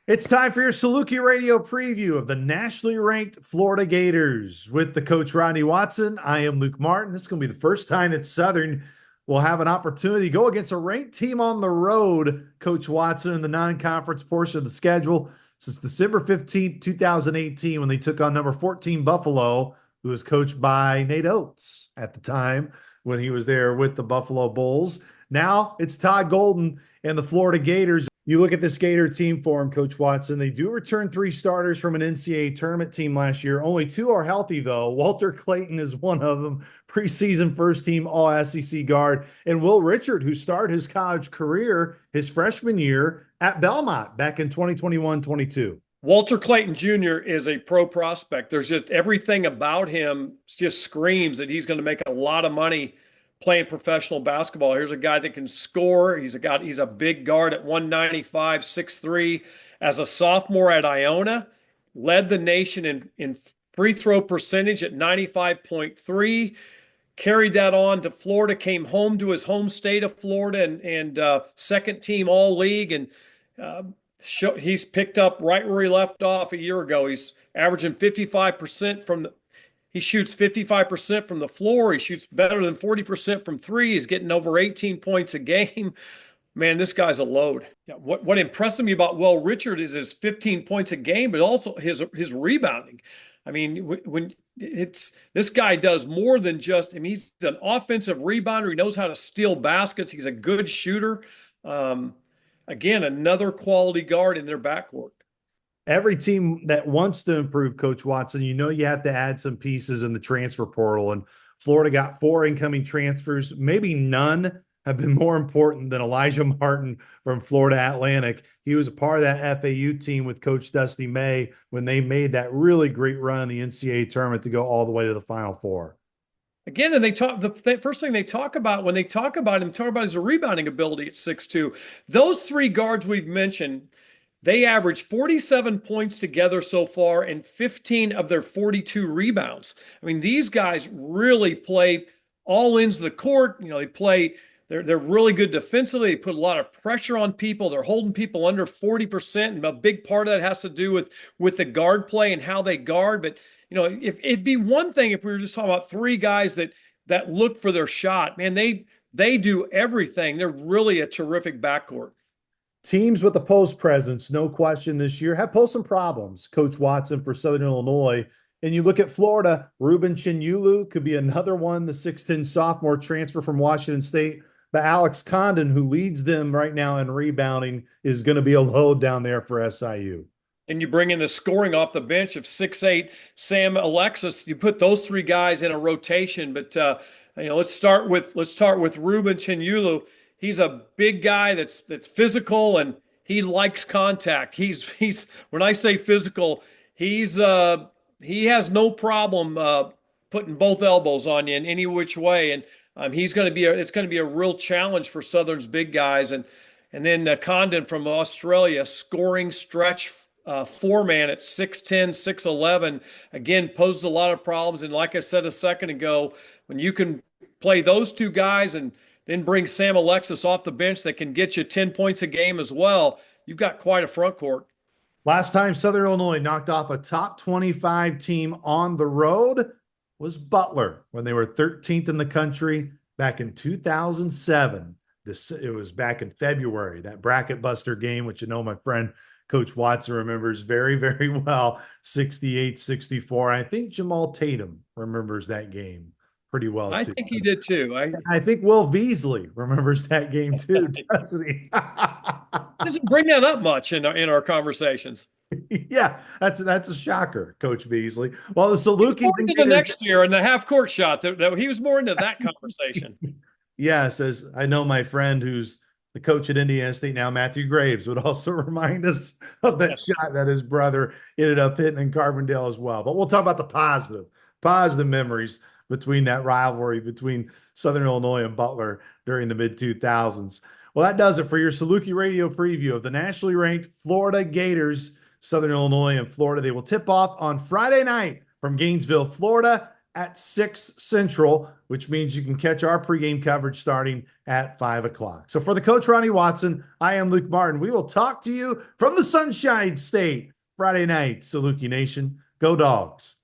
It's time for your Saluki Radio preview of the nationally ranked Florida Gators. With the coach Rodney Watson, I am Luke Martin. This is going to be the first time that Southern will have an opportunity to go against a ranked team on the road, Coach Watson, in the non-conference portion of the schedule since December 15th, 2018, when they took on number 14 Buffalo, who was coached by Nate Oates at the time when he was there with the Buffalo Bulls. Now it's Todd Golden and the Florida Gators. You look at this Gator team for him, Coach Watson. They do return three starters from an NCAA tournament team last year. Only two are healthy, though. Walter Clayton is one of them, preseason first team All SEC guard. And Will Richard, who started his college career his freshman year at Belmont back in 2021-22. Walter Clayton Jr. is a pro prospect. There's just everything about him just screams that he's going to make a lot of money playing professional basketball. Here's a guy that can score. He's a big guard at 195, 6'3". As a sophomore at Iona, led the nation in free throw percentage at 95.3. Carried that on to Florida, came home to his home state of Florida and second team all league. And he's picked up right where he left off a year ago. He's averaging 55% he shoots 55% from the floor. He shoots better than 40% from three. He's getting over 18 points a game. Man, this guy's a load. Yeah, what impressed me about Will Richard is his 15 points a game, but also his rebounding. I mean, when this guy does more than just, I mean, he's an offensive rebounder. He knows how to steal baskets. He's a good shooter. Again, another quality guard in their backcourt. Every team that wants to improve, Coach Watson, you have to add some pieces in the transfer portal. And Florida got four incoming transfers. Maybe none have been more important than Elijah Martin from Florida Atlantic. He was a part of that FAU team with Coach Dusty May when they made that really great run in the NCAA tournament to go all the way to the Final Four. Again, and the first thing they talk about when they talk about him, talk about his rebounding ability at 6'2". Those three guards we've mentioned, they average 47 points together so far and 15 of their 42 rebounds. I mean, these guys really play all ends of the court. They're really good defensively. They put a lot of pressure on people. They're holding people under 40%. And a big part of that has to do with the guard play and how they guard. But if it'd be one thing if we were just talking about three guys that look for their shot, man, they do everything. They're really a terrific backcourt. Teams with a post presence, no question, this year have posed some problems. Coach Watson for Southern Illinois. And you look at Florida, Ruben Chinyulu could be another one, the 6'10 sophomore transfer from Washington State. But Alex Condon, who leads them right now in rebounding, is going to be a load down there for SIU. And you bring in the scoring off the bench of 6'8 Sam Alexis. You put those three guys in a rotation. But let's start with Ruben Chinyulu. He's a big guy that's physical and he likes contact. He's when I say physical, he has no problem putting both elbows on you in any which way. And it's going to be a real challenge for Southern's big guys. And then Condon from Australia, scoring stretch four-man at 6'10", 6'11", again, poses a lot of problems. And like I said a second ago, when you can play those two guys and then bring Sam Alexis off the bench that can get you 10 points a game as well, you've got quite a front court. Last time Southern Illinois knocked off a top 25 team on the road was Butler when they were 13th in the country back in 2007. It was back in February, that bracket buster game, which my friend Coach Watson remembers very, very well, 68-64. I think Jamal Tatum remembers that game pretty well, too. I think he did, too. I think Will Beasley remembers that game, too, doesn't he? Doesn't bring that up much in our conversations. Yeah, that's a shocker, Coach Beasley. Well, the Salukis into the next year and the half court shot, that he was more into that conversation. Yes, as I know, my friend who's the coach at Indiana State now, Matthew Graves, would also remind us of that shot that his brother ended up hitting in Carbondale as well. But we'll talk about the positive memories between that rivalry between Southern Illinois and Butler during the mid-2000s. Well, that does it for your Saluki Radio preview of the nationally ranked Florida Gators. Southern Illinois and Florida, they will tip off on Friday night from Gainesville, Florida at 6 Central, which means you can catch our pregame coverage starting at 5 o'clock. So for the Coach Ronnie Watson, I am Luke Martin. We will talk to you from the Sunshine State Friday night. Saluki Nation, go Dogs.